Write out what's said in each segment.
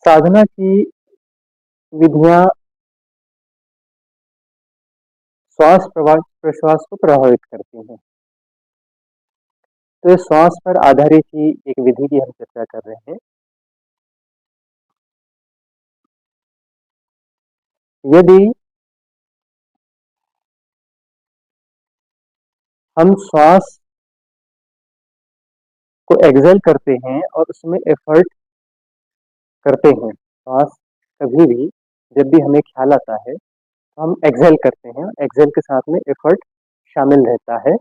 साधना की विधियां श्वास प्रवास प्रश्वास को प्रभावित करती हैं। तो श्वास पर आधारित ही एक विधि की हम चर्चा कर रहे हैं। यदि हम श्वास को एक्सेल करते हैं और उसमें एफर्ट करते हैं, श्वास कभी भी जब भी हमें ख्याल आता है तो हम एक्सेल करते हैं, एक्सेल के साथ में एफर्ट शामिल रहता है।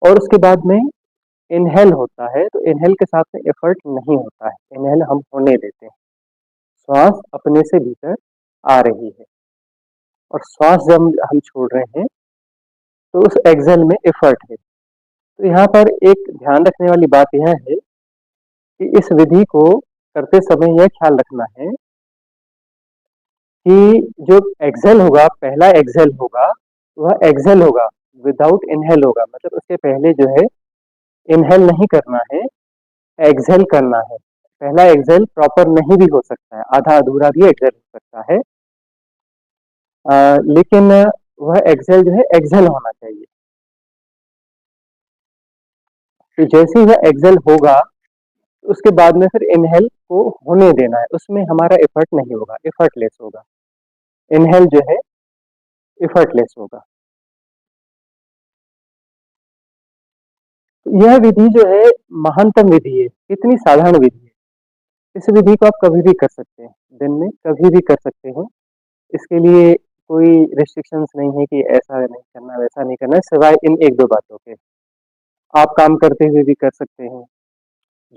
और उसके बाद में इनहेल होता है, तो इनहेल के साथ में एफर्ट नहीं होता है, इनहेल हम होने देते हैं। श्वास अपने से भीतर आ रही है और श्वास जब हम छोड़ रहे हैं तो उस एक्सेल में एफर्ट है। तो यहाँ पर एक ध्यान रखने वाली बात यह है कि इस विधि को करते समय यह ख्याल रखना है कि जो एक्सेल होगा, पहला एक्सेल होगा, वह एक्सेल होगा विदाउट इनहेल होगा, मतलब उसके पहले जो है इनहेल नहीं करना है, एक्सेल करना है। पहला एक्सेल प्रॉपर नहीं भी हो सकता है, आधा अधूरा भी एक्सेल हो सकता है, लेकिन वह एक्सेल जो है एक्सेल होना चाहिए। तो जैसे ही वह एक्सेल होगा उसके बाद में फिर इनहेल को होने देना है, उसमें हमारा एफर्ट नहीं होगा, एफर्टलेस होगा। इनहेल जो है एफर्टलेस होगा। तो यह विधि जो है महानतम विधि है, इतनी साधारण विधि है। इस विधि को आप कभी भी कर सकते हैं, दिन में कभी भी कर सकते हैं। इसके लिए कोई रिस्ट्रिक्शंस नहीं है कि ऐसा नहीं करना, वैसा नहीं करना है, सिवाय इन 1-2 बातों के। आप काम करते हुए भी कर सकते हैं,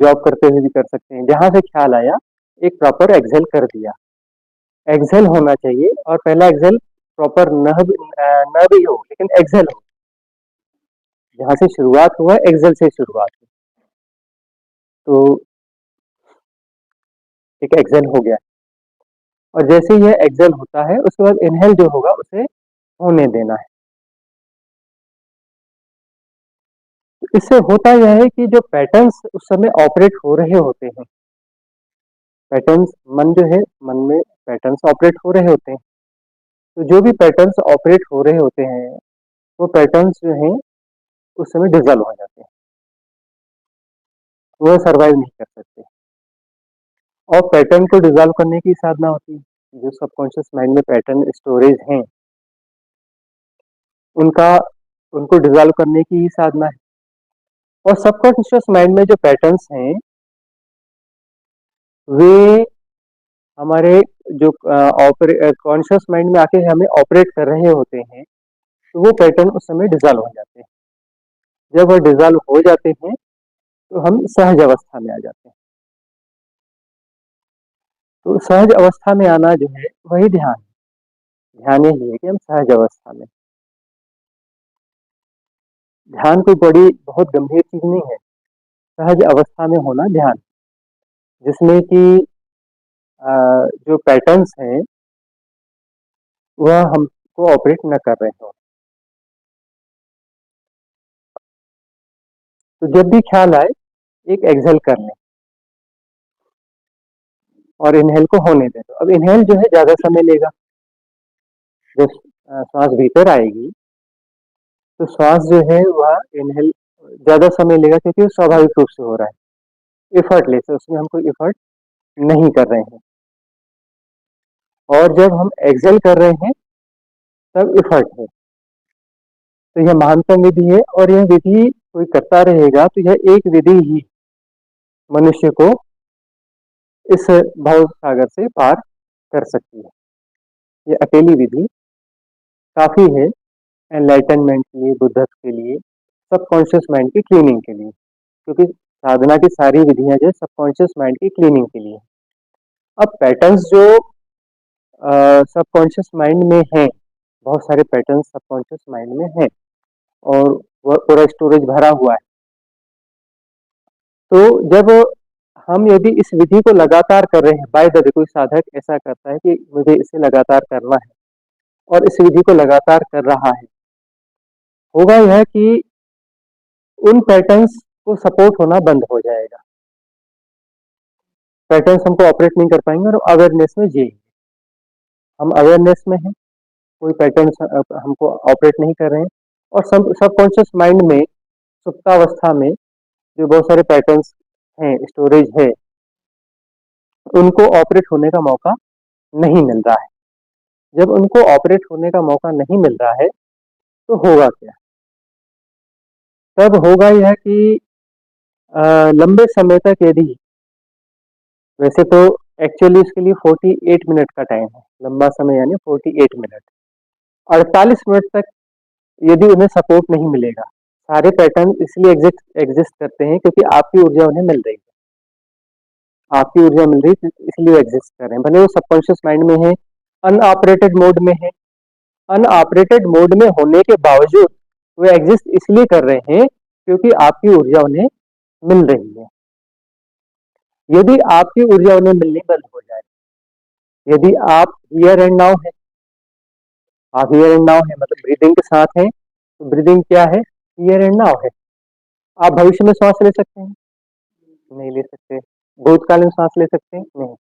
जॉब करते हुए भी कर सकते हैं। जहाँ से ख्याल आया, एक प्रॉपर एक्सेल कर दिया। एक्सेल होना चाहिए और पहला एक्सेल प्रॉपर न भी हो, लेकिन एक्सेल हो। जहाँ से शुरुआत हुआ, एक्सेल से शुरुआत हुई। तो एक एक्सेल हो गया और जैसे ही यह एक्सेल होता है, उसके बाद इनहेल जो होगा उसे होने देना है। इससे होता यह है कि जो पैटर्न्स उस समय ऑपरेट हो रहे होते हैं, पैटर्न्स मन जो है, मन में पैटर्न्स ऑपरेट हो रहे होते हैं। तो जो भी पैटर्न्स ऑपरेट हो रहे होते हैं, वो पैटर्न्स जो हैं उस समय डिसॉल्व हो जाते हैं, वो सर्वाइव नहीं कर सकते। और पैटर्न को डिसॉल्व करने की साधना होती है, जो सबकॉन्शियस माइंड में पैटर्न स्टोरेज हैं, उनका उनको डिसॉल्व करने की ही साधना है। और सबकॉन्शियस माइंड में जो पैटर्न्स हैं, वे हमारे जो कॉन्शियस माइंड में आके हमें ऑपरेट कर रहे होते हैं, तो वो पैटर्न उस समय डिसॉल्व हो जाते हैं। जब वो डिसॉल्व हो जाते हैं तो हम सहज अवस्था में आ जाते हैं। तो सहज अवस्था में आना जो है वही ध्यान है। ध्यान यही है कि हम सहज अवस्था में, ध्यान कोई बड़ी बहुत गंभीर चीज नहीं है। सहज अवस्था में होना ध्यान, जिसमें कि जो पैटर्न्स हैं वह हमको ऑपरेट न कर रहे हो। तो जब भी ख्याल आए, एक एक्सेल कर लें और इनहेल को होने दें। तो अब इनहेल जो है ज्यादा समय लेगा। जब श्वास भीतर आएगी तो श्वास जो है वह इनहेल ज्यादा समय लेगा, क्योंकि वो स्वाभाविक रूप से हो रहा है, एफर्टलेस है, उसमें हम कोई एफर्ट नहीं कर रहे हैं। और जब हम एक्सेल कर रहे हैं तब एफर्ट है। तो यह महानतम विधि है और यह विधि कोई करता रहेगा तो यह एक विधि ही मनुष्य को इस भव सागर से पार कर सकती है। ये अकेली विधि काफी है एनलाइटनमेंट के लिए, बुद्धत्व के लिए, सबकॉन्शियस माइंड की क्लीनिंग के लिए। क्योंकि साधना की सारी विधियां जो है सबकॉन्शियस माइंड की क्लीनिंग के लिए। अब पैटर्न्स जो सबकॉन्शियस माइंड में हैं, बहुत सारे पैटर्न्स सबकॉन्शियस माइंड में हैं और वह पूरा स्टोरेज भरा हुआ है। तो जब हम यदि इस विधि को लगातार कर रहे हैं, बाय द वे कोई साधक ऐसा करता है कि मुझे इसे लगातार करना है और इस विधि को लगातार कर रहा है, होगा यह कि उन पैटर्न्स को सपोर्ट होना बंद हो जाएगा। पैटर्न्स हमको ऑपरेट नहीं कर पाएंगे और अवेयरनेस में जिएंगे। हम अवेयरनेस में हैं, कोई पैटर्न्स हमको ऑपरेट नहीं कर रहे हैं, और सबकॉन्शियस माइंड में सुप्तावस्था में जो बहुत सारे पैटर्न्स हैं, स्टोरेज है, उनको ऑपरेट होने का मौका नहीं मिल रहा है। जब उनको ऑपरेट होने का मौका नहीं मिल रहा है तो होगा क्या? तब होगा यह कि लंबे समय तक यदि, वैसे तो एक्चुअली इसके लिए 48 मिनट का टाइम है, लंबा समय यानी 48 मिनट, 48 मिनट तक यदि उन्हें सपोर्ट नहीं मिलेगा, सारे पैटर्न इसलिए एग्जिस्ट करते हैं क्योंकि आपकी ऊर्जा उन्हें मिल रही है, आपकी ऊर्जा मिल रही है इसलिए एग्जिस्ट कर रहे हैं, भले वो सबकॉन्शियस माइंड में है, अनऑपरेटेड मोड में है। अनऑपरेटेड मोड में होने के बावजूद वो एग्जिस्ट इसलिए कर रहे हैं क्योंकि आपकी ऊर्जा उन्हें मिल रही है। यदि आपकी ऊर्जा उन्हें मिलनी बंद हो जाए, यदि आप हियर एंड नाउ है, आप हियर एंड नाउ है मतलब ब्रीदिंग के साथ है, तो ब्रीदिंग क्या है? हियर एंड नाउ है। आप भविष्य में सांस ले सकते हैं? नहीं ले सकते। भूतकाल में सांस ले सकते हैं? नहीं।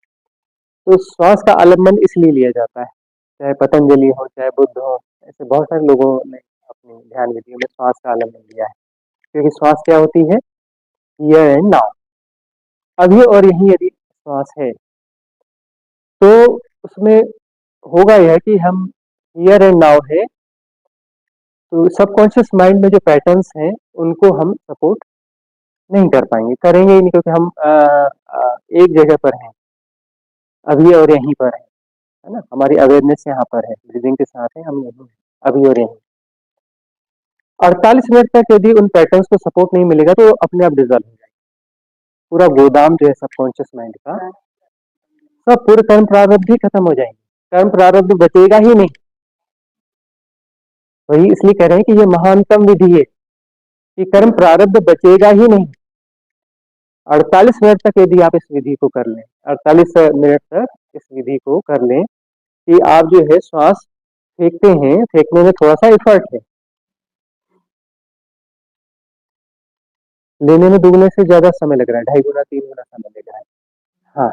तो श्वास का आलम्बन इसलिए लिया जाता है, चाहे पतंजलि हो, चाहे बुद्ध हो, ऐसे बहुत सारे लोगों ने अपनी ध्यान विधियों में श्वास का आलम्बन लिया है, क्योंकि श्वास क्या होती है? हियर एंड नाउ, अभी और यही यदि श्वास है तो उसमें होगा यह कि हम हियर एंड नाउ है, तो सबकॉन्शियस माइंड में जो पैटर्न्स हैं उनको हम सपोर्ट नहीं कर पाएंगे, करेंगे ही नहीं, क्योंकि हम एक जगह पर हैं, अभी और यहीं पर है ना, हमारी अवेयरनेस यहाँ पर है, ब्रीदिंग के साथ है, हम यहीं अभी और यहीं। 48 मिनट तक यदि उन पैटर्न्स को सपोर्ट नहीं मिलेगा तो अपने आप डिजॉल्व हो जाएगा। पूरा गोदाम जो है सबकॉन्शियस माइंड का, सब पूरे कर्म प्रारब्ध ही खत्म हो जाएंगे, कर्म प्रारब्ध बचेगा ही नहीं। वही इसलिए कह रहे हैं कि ये महानतम विधि है कि कर्म प्रारब्ध बचेगा ही नहीं। 48 मिनट तक यदि आप इस विधि को कर लें, 48 मिनट तक इस विधि को कर लें कि आप जो है श्वास फेंकते हैं, फेंकने में थोड़ा सा एफर्ट है, लेने में दुगने से ज्यादा समय लग रहा है, 2.5 गुना 3 गुना समय लग रहा है। हाँ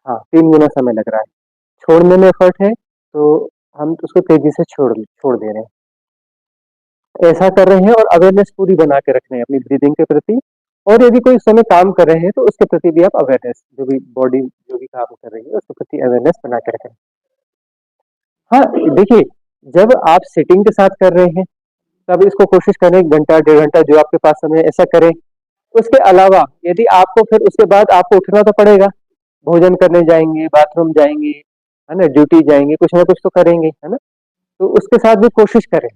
हाँ, 3 गुना समय लग रहा है। छोड़ने में एफर्ट है तो हम उसको तेजी से छोड़ दे रहे हैं, ऐसा कर रहे हैं, और अवेयरनेस पूरी बना के रख रहे हैं अपनी ब्रीदिंग के प्रति। और यदि कोई समय काम कर रहे हैं तो उसके प्रति भी आप अवेयरनेस, जो भी बॉडी जो भी काम कर रही है उसके प्रति अवेयरनेस बना के रखें। हाँ देखिए, जब आप सिटिंग के साथ कर रहे हैं तब इसको कोशिश करें 1 घंटा 1.5 घंटा जो आपके पास समय है ऐसा करें। उसके अलावा यदि आपको फिर उसके बाद आपको उठना तो पड़ेगा, भोजन करने जाएंगे, बाथरूम जाएंगे, है ना, ड्यूटी जाएंगे, कुछ ना कुछ तो करेंगे, है ना, तो उसके साथ भी कोशिश करें।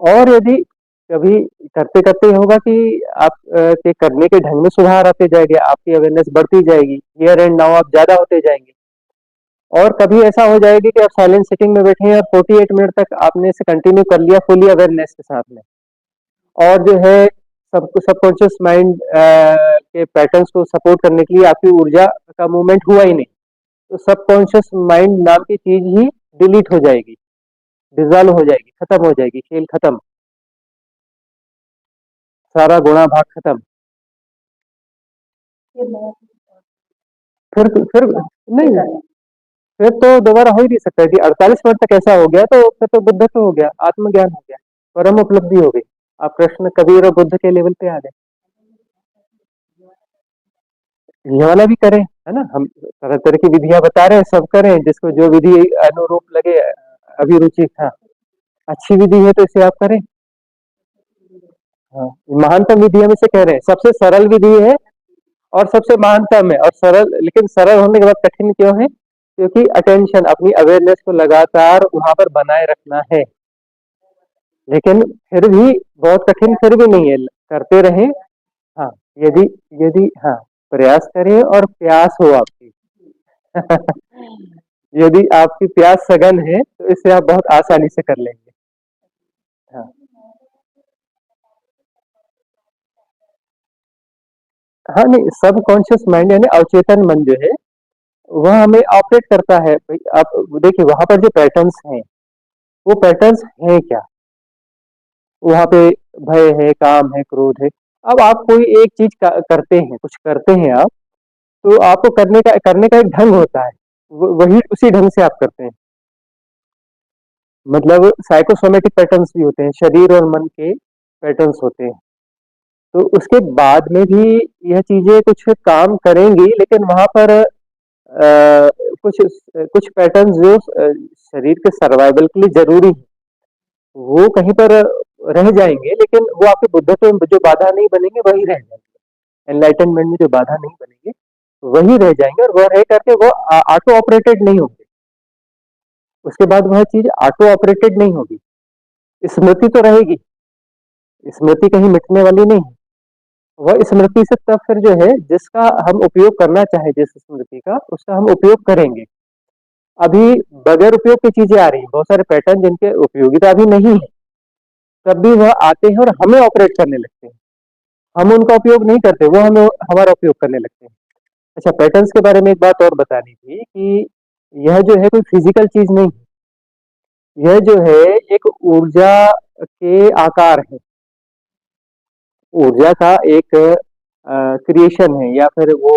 और यदि कभी करते करते होगा कि आप के करने के ढंग में सुधार आते जाएगा, आपकी अवेयरनेस बढ़ती जाएगी, हियर एंड नाउ आप ज्यादा होते जाएंगे। और कभी ऐसा हो जाएगी कि आप साइलेंट सिटिंग में बैठे हैं और 48 मिनट तक आपने इसे कंटिन्यू कर लिया फुली अवेयरनेस के साथ में, और जो है सबकॉन्शियस माइंड के पैटर्न्स को सपोर्ट करने के लिए आपकी ऊर्जा का मूवमेंट हुआ ही नहीं, तो सबकॉन्शियस माइंड नाम की चीज ही डिलीट हो जाएगी, डिजॉल्व हो जाएगी, खत्म हो जाएगी, खेल खत्म, सारा गुणा भाग खत्म। फिर नहीं, फिर तो दोबारा हो ही नहीं सकता कि 48 मिनट तक ऐसा हो गया तो फिर तो बुद्ध तो हो गया, आत्मज्ञान हो गया, परम उपलब्धि हो गई, आप कृष्ण कबीर और बुद्ध के लेवल पे आ गए। ये वाला भी करें, है ना, हम तरह तरह की विधियां बता रहे हैं, सब करें, जिसको जो विधि अनुरूप लगे, अभिरुचि था, अच्छी विधि है तो इसे आप करें। हाँ, महानतम विधियों में से कह रहे हैं, सबसे सरल विधि है और सबसे महानतम है, और सरल, लेकिन सरल होने के बाद कठिन क्यों है? क्योंकि अटेंशन, अपनी अवेयरनेस को लगातार वहां पर बनाए रखना है, लेकिन फिर भी बहुत कठिन फिर भी नहीं है, करते रहें। हाँ, यदि यदि हाँ, प्रयास करें और प्यास हो आपकी यदि आपकी प्यास सघन है तो इसे आप बहुत आसानी से कर लेंगे। हाँ हाँ, नहीं, सब कॉन्शियस माइंड यानी अवचेतन मन जो है वह हमें ऑपरेट करता है भाई। आप देखिए वहां पर जो पैटर्न्स हैं वो पैटर्न्स हैं क्या? वहां पे भय है, काम है, क्रोध है। अब आप कोई एक चीज करते हैं, कुछ करते हैं आप, तो आपको करने का एक ढंग होता है, वही उसी ढंग से आप करते हैं। मतलब साइकोसोमेटिक पैटर्न्स भी होते हैं, शरीर और मन के पैटर्न्स होते हैं। तो उसके बाद में भी यह चीजें कुछ काम करेंगी, लेकिन वहां पर कुछ कुछ पैटर्न्स जो शरीर के सर्वाइवल के लिए जरूरी है, वो कहीं पर रह जाएंगे, लेकिन वो आपके बुद्धत्व में जो बाधा नहीं बनेंगे वही रह जाएंगे। एनलाइटनमेंट में जो बाधा नहीं बनेंगे वही रह जाएंगे, और वह रह करके वो ऑटो ऑपरेटेड नहीं होंगे। उसके बाद वह चीज ऑटो ऑपरेटेड नहीं होगी। स्मृति तो रहेगी, स्मृति कहीं मिटने वाली नहीं है। वह स्मृति से तब फिर जो है, जिसका हम उपयोग करना चाहे, जिस स्मृति का उसका हम उपयोग करेंगे। अभी बगैर उपयोग की चीजें आ रही हैं, बहुत सारे पैटर्न जिनके उपयोगिता अभी नहीं है, तब भी वह आते हैं और हमें ऑपरेट करने लगते हैं। हम उनका उपयोग नहीं करते, वो हमें हमारा उपयोग करने लगते हैं। अच्छा, पैटर्न्स के बारे में एक बात और बतानी थी कि यह जो है कोई फिजिकल चीज नहीं है। यह जो है एक ऊर्जा के आकार है, ऊर्जा का एक क्रिएशन है, या फिर वो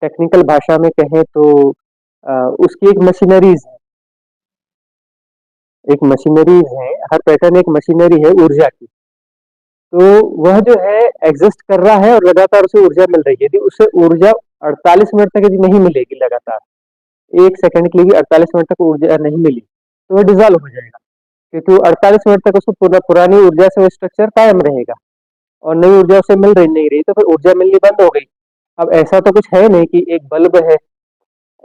टेक्निकल भाषा में कहें तो उसकी एक मशीनरीज है। एक मशीनरीज है, हर पैटर्न एक मशीनरी है ऊर्जा की। तो वह जो है एग्जिस्ट कर रहा है और लगातार उसे ऊर्जा मिल रही है। यदि उसे ऊर्जा 48 मिनट तक यदि नहीं मिलेगी लगातार, 1 सेकंड के लिए भी 48 मिनट तक ऊर्जा नहीं मिली, तो वह डिजॉल्व हो जाएगा। क्योंकि 48 मिनट तक उसको पुरानी ऊर्जा से वो स्ट्रक्चर कायम रहेगा, और नई ऊर्जा उसे मिल रही नहीं रही, तो फिर ऊर्जा मिलनी बंद हो गई। अब ऐसा तो कुछ है नहीं कि एक बल्ब है,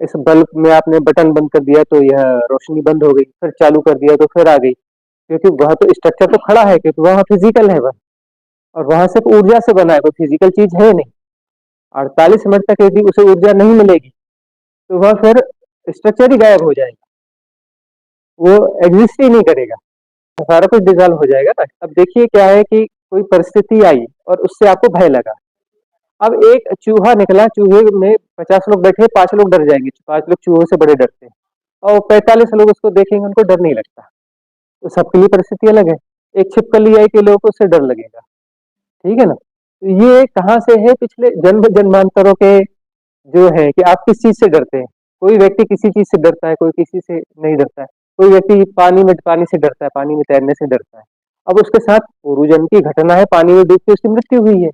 इस बल्ब में आपने बटन बंद कर दिया तो यह रोशनी बंद हो गई, फिर चालू कर दिया तो फिर आ गई। क्योंकि वह तो स्ट्रक्चर तो खड़ा है, क्योंकि वह फिजिकल है वह, और वहां सिर्फ ऊर्जा से बना है, कोई फिजिकल चीज है नहीं। 48 मिनट तक यदि उसे ऊर्जा नहीं मिलेगी, तो वह फिर स्ट्रक्चर ही गायब हो जाएगा, वो एग्जिस्ट ही नहीं करेगा, सारा कुछ डिजॉल्व हो जाएगा ना। अब देखिए क्या है कि कोई परिस्थिति आई और उससे आपको भय लगा। अब एक चूहा निकला, चूहे में 50 लोग बैठे, 5 लोग डर जाएंगे, 5 लोग चूहों से बड़े डरते हैं, और 45 लोग उसको देखेंगे, उनको डर नहीं लगता। तो सबके लिए परिस्थिति अलग है। एक छिपकली आई के लोगों को उससे डर लगेगा, ठीक है ना। तो ये कहाँ से है, पिछले जन्म जन्मांतरों के जो है कि आप किस चीज से डरते हैं। कोई व्यक्ति किसी चीज से डरता है, कोई किसी से नहीं डरता है। कोई व्यक्ति पानी से डरता है, पानी में तैरने से डरता है। अब उसके साथ पूर्व जन्म की घटना है, पानी में डूब के उसकी मृत्यु हुई है,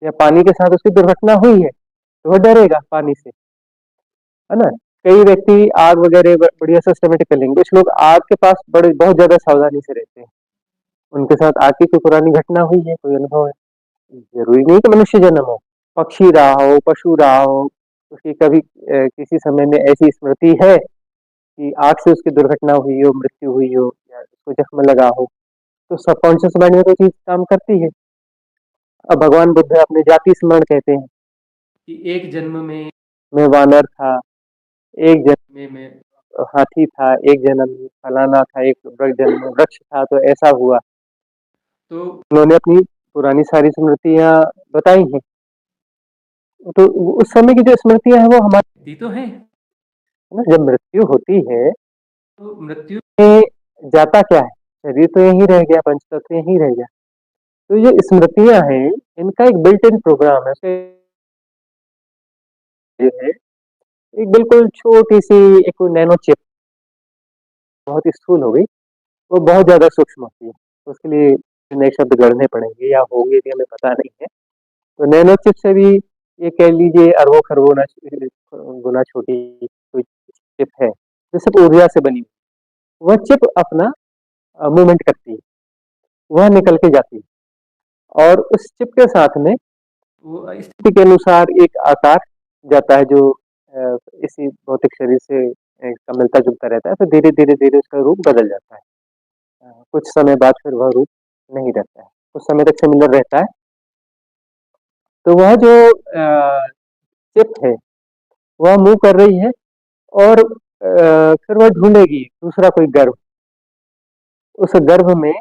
या पानी के साथ उसकी दुर्घटना हुई है, तो वह डरेगा पानी से, है ना। कई व्यक्ति आग वगैरह बढ़िया सिस्टमेटिक कर लेंगे, कुछ लोग आग के पास बड़े बहुत ज्यादा सावधानी से रहते हैं। उनके साथ आग की कोई पुरानी घटना हुई है, कोई अनुभव है। जरूरी नहीं कि मनुष्य जन्म हो, पक्षी रहा हो, पशु रहा हो, उसकी कभी किसी समय में ऐसी स्मृति है कि आग से उसकी दुर्घटना हुई हो, मृत्यु हुई हो, या उसको जख्म लगा हो, तो सबकॉन्शियस माइंड में कोई चीज काम करती है। अब भगवान बुद्ध अपने जाति स्मरण कहते हैं कि एक जन्म में मैं वानर था, एक जन्म में मैं हाथी था, एक जन्म में फलाना था, एक जन्म में वृक्ष था, तो ऐसा हुआ। तो उन्होंने अपनी पुरानी सारी स्मृतियां बताई हैं। तो उस समय की जो स्मृतियां हैं वो हमारी तो है ना। जब मृत्यु होती है तो मृत्यु में जाता क्या है, शरीर तो यहीं रह गया, पंच तत्व यहीं रह गया। तो ये स्मृतियां हैं, इनका एक बिल्ट इन प्रोग्राम है। ये है एक बिल्कुल छोटी सी एक नैनो चिप, बहुत ही स्थूल हो गई, वो बहुत ज्यादा सूक्ष्म होती है। तो उसके लिए नए शब्द गढ़ने पड़ेंगे या होंगे भी, हमें पता नहीं है। तो नैनो चिप से भी ये कह लीजिए अरबों खरबों गुना छोटी कोई चिप है, जो सिर्फ ऊर्जा से बनी। वह चिप अपना मूवमेंट करती है, वह निकल के जाती है, और उस चिप के साथ में वो स्थिति के अनुसार एक आकार जाता है, जो इसी भौतिक शरीर से का मिलता जुलता रहता है। तो धीरे धीरे धीरे उसका रूप बदल जाता है। कुछ समय बाद फिर वह रूप नहीं रहता है, कुछ समय तक सिमिलर रहता है। तो वह जो चिप है वह मूव कर रही है, और फिर वह ढूंढेगी दूसरा कोई गर्भ, उस गर्भ में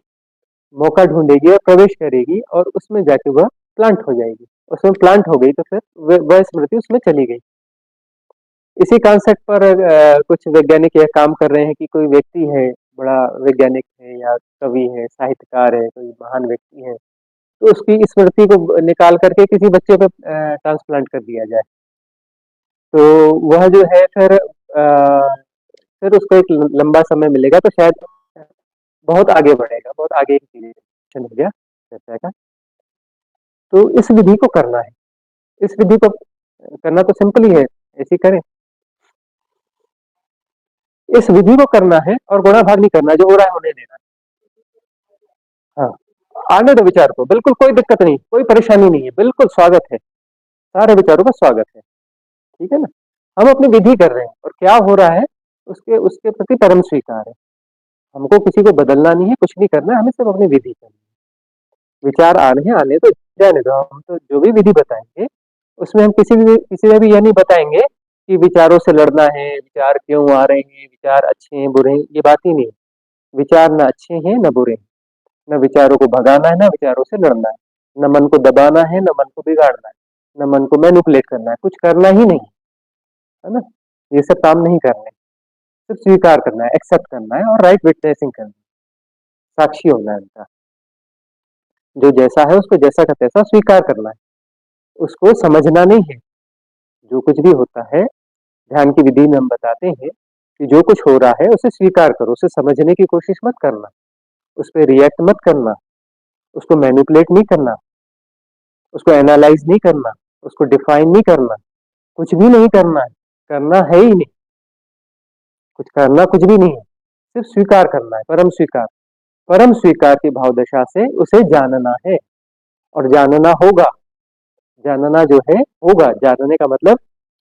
मौका ढूंढेगी और प्रवेश करेगी, और उसमें जाके वह प्लांट हो जाएगी। उसमें प्लांट हो गई तो फिर वह स्मृति उसमें चली गई। इसी कॉन्सेप्ट पर कुछ वैज्ञानिक यह काम कर रहे हैं कि कोई व्यक्ति है, बड़ा वैज्ञानिक है या कवि है, साहित्यकार है, कोई महान व्यक्ति है, तो उसकी स्मृति को निकाल करके किसी बच्चे पे ट्रांसप्लांट कर दिया जाए। तो वह जो है फिर उसको एक लंबा समय मिलेगा तो शायद बहुत आगे बढ़ेगा, बहुत आगे की चीज़ हो गया चर्चा का। तो इस विधि को करना है, इस विधि को करना तो सिंपल ही है, ऐसे ही करें। इस विधि को करना है और गुणा भाग नहीं करना, जो हो रहा है होने देना है। हाँ, आने दो विचार को, बिल्कुल कोई दिक्कत नहीं, कोई परेशानी नहीं है, बिल्कुल स्वागत है, सारे विचारों का स्वागत है, ठीक है ना? हम अपनी विधि कर रहे हैं और क्या हो रहा है उसके उसके प्रति परम स्वीकार है। हमको किसी को बदलना नहीं है, कुछ नहीं करना है, हमें सिर्फ अपनी विधि करनी है। विचार आ रहे हैं, आने दो, जाने दो। हम तो जो भी विधि बताएंगे उसमें हम किसी में भी यह नहीं बताएंगे कि विचारों से लड़ना है, विचार क्यों आ रहे हैं, विचार अच्छे हैं बुरे हैं, ये बात ही नहीं है। विचार ना अच्छे हैं ना बुरे हैं, न विचारों को भगाना है ना विचारों से लड़ना है, न मन को दबाना है न मन को बिगाड़ना है, न मन को मैनिपुलेट करना है, कुछ करना ही नहीं है ना। ये सब काम नहीं करने, सिर्फ स्वीकार करना है, एक्सेप्ट करना है और राइट विटनेसिंग करना है, साक्षी होना है उनका। जो जैसा है उसको जैसा का तैसा स्वीकार करना है, उसको समझना नहीं है। जो कुछ भी होता है ध्यान की विधि में हम बताते हैं कि जो कुछ हो रहा है उसे स्वीकार करो, उसे समझने की कोशिश मत करना, उस पर रिएक्ट मत करना, उसको मैनिपुलेट नहीं करना, उसको एनालाइज नहीं करना, उसको डिफाइन नहीं करना, कुछ भी नहीं करना है, करना है ही नहीं, कुछ करना कुछ भी नहीं है, सिर्फ स्वीकार करना है, परम स्वीकार। परम स्वीकार की भाव दशा से उसे जानना है और जानना होगा। जानना जो है होगा, जानने का मतलब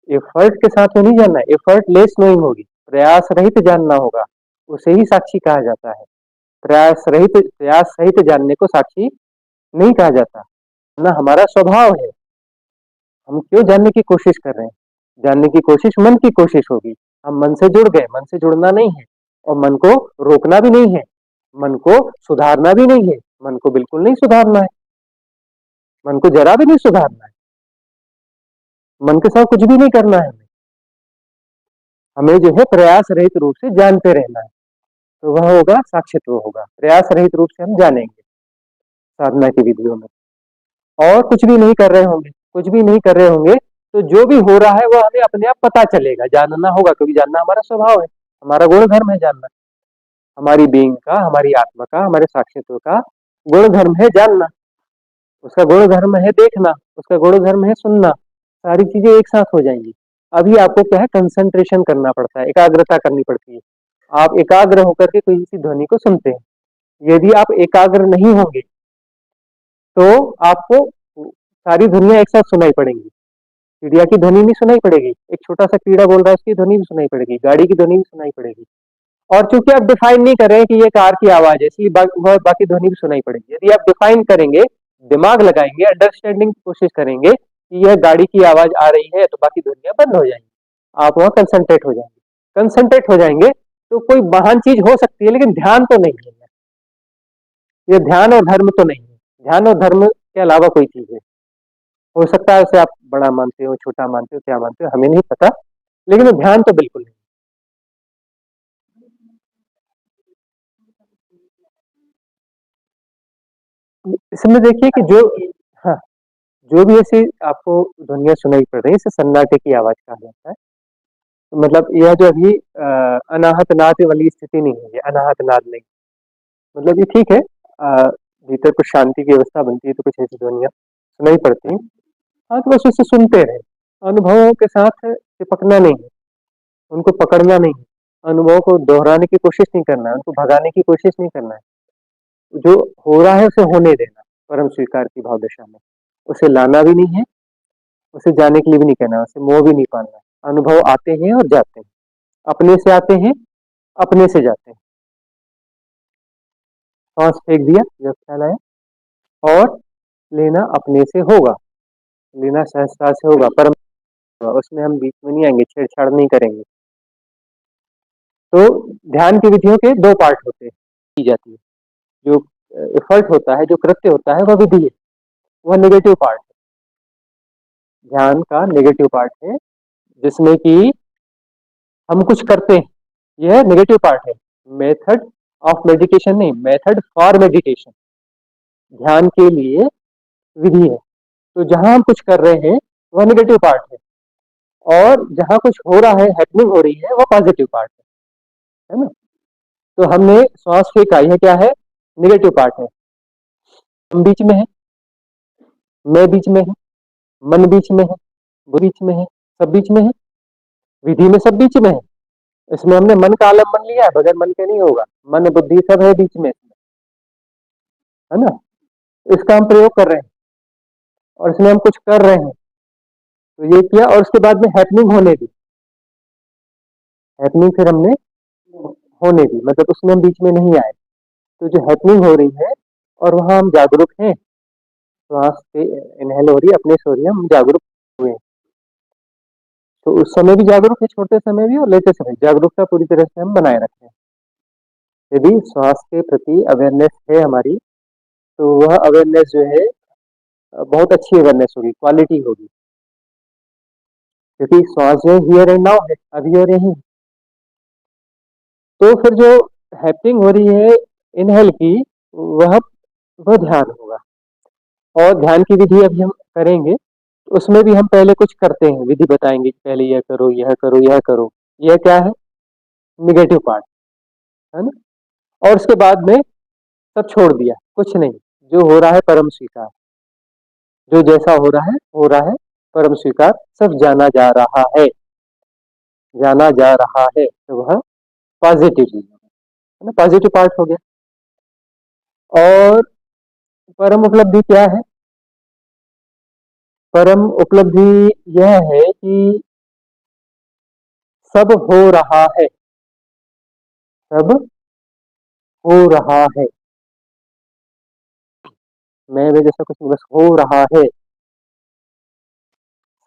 एफर्ट के साथ में नहीं जानना है, एफर्ट लेस नोइंग होगी, प्रयास रहित जानना होगा, उसे ही साक्षी कहा जाता है। प्रयास रहित जानने को साक्षी नहीं कहा जाता, ना हमारा स्वभाव है। हम क्यों जानने की कोशिश कर रहे हैं? जानने की कोशिश मन की कोशिश होगी, हम मन से जुड़ गए, मन से जुड़ना नहीं है और मन को रोकना भी नहीं है, मन को सुधारना भी नहीं है, मन को बिल्कुल नहीं सुधारना है, मन को जरा भी नहीं सुधारना है, मन के साथ कुछ भी नहीं करना है। हमें जो है प्रयास रहित रूप से जानते रहना है, तो वह होगा साक्षित्व होगा, प्रयास रहित रूप से हम जानेंगे साधना की विधियों में। और कुछ भी नहीं कर रहे होंगे, कुछ भी नहीं कर रहे होंगे तो जो भी हो रहा है वो हमें अपने आप पता चलेगा, जानना होगा, क्योंकि जानना हमारा स्वभाव है, हमारा गुण धर्म है जानना, हमारी बीइंग का, हमारी आत्मा का, हमारे साक्षित्व का गुण धर्म है जानना। उसका गुण धर्म है देखना, उसका गुण धर्म है सुनना, सारी चीजें एक साथ हो जाएंगी। अभी आपको क्या है, कंसंट्रेशन करना पड़ता है, एकाग्रता करनी पड़ती है। आप एकाग्र होकर के कोई सी ध्वनि को सुनते हैं, यदि आप एकाग्र नहीं होंगे तो आपको सारी ध्वनियां एक साथ सुनाई पड़ेंगी। चिड़िया की ध्वनि भी सुनाई पड़ेगी, एक छोटा सा कीड़ा बोल रहा है उसकी ध्वनि भी सुनाई पड़ेगी, गाड़ी की ध्वनि भी सुनाई पड़ेगी। और चूंकि आप डिफाइन नहीं कर रहे हैं कि ये कार की आवाज है, इसलिए बाकी ध्वनि भी सुनाई पड़ेगी। यदि आप डिफाइन करेंगे, दिमाग लगाएंगे, अंडरस्टैंडिंग की कोशिश करेंगे कि यह गाड़ी की आवाज आ रही है, तो बाकी ध्वनियां बंद हो जाएंगी, आप वहां कंसंट्रेट हो जाएंगे। कंसंट्रेट हो जाएंगे तो कोई महान चीज हो सकती है, लेकिन ध्यान तो नहीं है। ये ध्यान और धर्म तो नहीं है, ध्यान और धर्म के अलावा कोई चीज है। हो सकता है उसे आप बड़ा मानते हो, छोटा मानते हो, क्या मानते हो, हमें नहीं पता, लेकिन वो ध्यान तो बिल्कुल नहीं। इसमें देखिए कि जो, हाँ, जो भी ऐसी आपको ध्वनियां सुनाई पड़ रही है, इसे सन्नाटे की आवाज कहा जाता है। तो मतलब यह जो अभी अनाहत नाद वाली स्थिति नहीं है, ये अनाहत नाद नहीं, मतलब ये ठीक है। भीतर कुछ शांति की व्यवस्था बनती है तो कुछ ऐसी ध्वनियां सुनाई पड़ती हैं। हाँ, तो बस उसे सुनते रहे, अनुभवों के साथ चिपकना नहीं है, उनको पकड़ना नहीं है, अनुभव को दोहराने की कोशिश नहीं करना है, उनको भगाने की कोशिश नहीं करना है। जो हो रहा है उसे होने देना, परम स्वीकार की भाव दशा में उसे लाना भी नहीं है, उसे जाने के लिए भी नहीं कहना, उसे मोह भी नहीं पालना है। अनुभव आते हैं और जाते हैं, अपने से आते हैं, अपने से जाते हैं। सांस फेंक दिया जब ख्याल आया, और लेना अपने से होगा, लेना सहजता से होगा, परम होगा, उसमें हम बीच में नहीं आएंगे, छेड़छाड़ नहीं करेंगे। तो ध्यान की विधियों के दो पार्ट होते हैं, की जाती है। जो एफर्ट होता है, जो कृत्य होता है, वह विधि है, वह नेगेटिव पार्ट है, ध्यान का नेगेटिव पार्ट है, जिसमें कि हम कुछ करते हैं, यह नेगेटिव पार्ट है। मेथड ऑफ मेडिटेशन नहीं, मेथड फॉर मेडिटेशन, ध्यान के लिए विधि है। तो जहां हम कुछ कर रहे हैं वह नेगेटिव पार्ट है, और जहाँ कुछ हो रहा है, हैपनिंग हो रही है, वो पॉजिटिव पार्ट है ना? तो हमने श्वास की इकाई है क्या है? नेगेटिव पार्ट है। हम बीच में है, मैं बीच में है, मन बीच में है, वो बीच में है, सब बीच में है। विधि में सब बीच में है। इसमें हमने मन का आलम्बन लिया है, बगैर मन के नहीं होगा। मन बुद्धि सब है बीच में, है ना? इसका हम प्रयोग कर रहे हैं और इसमें हम कुछ कर रहे हैं। तो ये किया और उसके बाद में हैपनिंग होने दी। हैपनिंग फिर हमने होने दी, मतलब उसमें हम बीच में नहीं आए। तो जो हैपनिंग हो रही है और वहां हम जागरूक हैं, श्वास से इनहेल हो रही है, अपने से हो रही है, हम जागरूक हुए हैं। तो उस समय भी जागरूक है, छोटे समय भी और लेते समय जागरूकता पूरी तरह से हम बनाए रखें। यदि श्वास के प्रति अवेयरनेस है हमारी, तो वह अवेयरनेस जो है बहुत अच्छी अवेयरनेस होगी, क्वालिटी होगी। क्योंकि श्वास जो हियर एंड नाउ है, अभी और यहीं। तो फिर जो हैपनिंग हो रही है इनहेल की, वह वह ध्यान होगा। और ध्यान की विधि अभी हम करेंगे, उसमें भी हम पहले कुछ करते हैं, विधि बताएंगे कि पहले यह करो, यह करो, यह करो। यह क्या है? निगेटिव पार्ट, है ना? और उसके बाद में सब छोड़ दिया, कुछ नहीं। जो हो रहा है परम स्वीकार, जो जैसा हो रहा है परम स्वीकार, सब जाना जा रहा है, जाना जा रहा है। तो वह पॉजिटिव चीज है ना, पॉजिटिव पार्ट हो गया। और परम उपलब्धि क्या है? परम उपलब्धि यह है कि सब हो रहा है, सब हो रहा है। मैं वे जैसा कुछ नहीं, बस हो रहा है।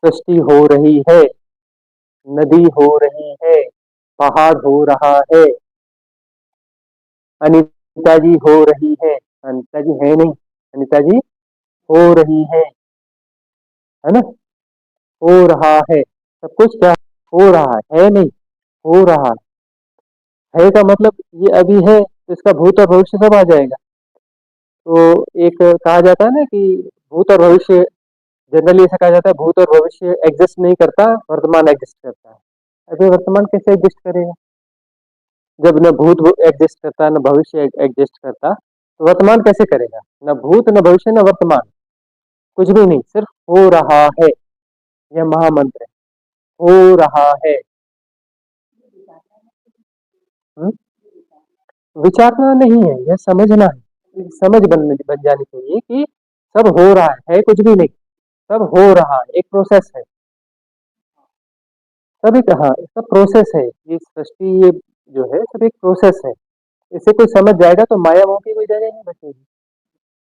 सृष्टि हो रही है, नदी हो रही है, पहाड़ हो रहा है, अनिता जी हो रही है। अनिता जी है नहीं, अनिता जी हो रही है ना? हो रहा है, सब कुछ क्या हो रहा है नहीं, हो रहा है का मतलब ये अभी है, तो इसका भूत और भविष्य सब आ जाएगा। तो एक कहा जाता है ना कि भूत और भविष्य, जनरली ऐसा कहा जाता है भूत और भविष्य एग्जिस्ट नहीं करता, वर्तमान एग्जिस्ट करता है। अभी वर्तमान कैसे एग्जिस्ट करेगा? जब न भूत एग्जिस्ट करता, न भविष्य एग्जिस्ट करता, तो वर्तमान कैसे करेगा? न भूत, न भविष्य, न वर्तमान, कुछ भी नहीं, सिर्फ हो रहा है। यह महामंत्र है, हो रहा है। हुँ? विचारना नहीं है, यह समझना है। समझ बन जानी चाहिए कि सब हो रहा है कुछ भी नहीं, सब हो रहा है, एक प्रोसेस है। सब एक, हाँ, सब प्रोसेस है। ये सृष्टि, ये जो है सब एक प्रोसेस है। इसे कोई समझ जाएगा तो माया मोह की कोई जगह नहीं बचेगी।